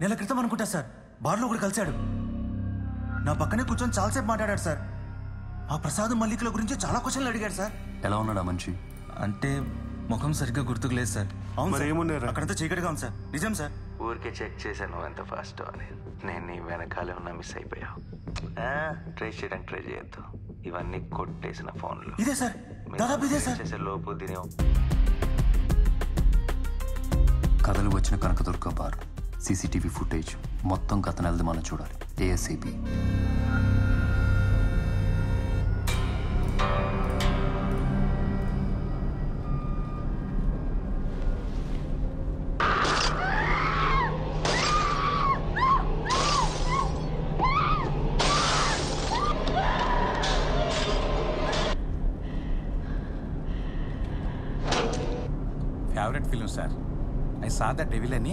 నెల క్రితం అనుకుంటా సార్, బార్లో కూడా కలిశాడు. నా పక్కనే కూర్చొని చాలాసేపు మాట్లాడాడు సార్. ఆ ప్రసాద్ మల్లికుల గురించి చాలా క్వశ్చన్లు అడిగాడు సార్. ఎలా ఉన్నాడా మంచి? అంటే ముఖం సరిగ్గా గుర్తుకు లేదు సార్. అవును సార్, ఏమున్నారు అక్కడంతా చీకటిగా ఉంది సార్. నిజం సార్. ఊరికే చెక్ చేశాను ఎంత ఫాస్ట్ అని. నేను నీ వెనకాలే ఉన్నా, మిస్ అయిపోయావు. ట్రేస్ చేయడానికి ట్రై చేయొద్దు, ఇవన్నీ కొట్టేసిన ఫోన్లు. ఇదే సార్, దాదాపు ఇదే సార్. చేసే లోపు దీని కథలు వచ్చిన కనకదుర్గ బార్ సీసీటీవీ ఫుటేజ్ మొత్తం గత నెలది మనం చూడాలి. ASAP. Favourite film sir. I saw the devil అని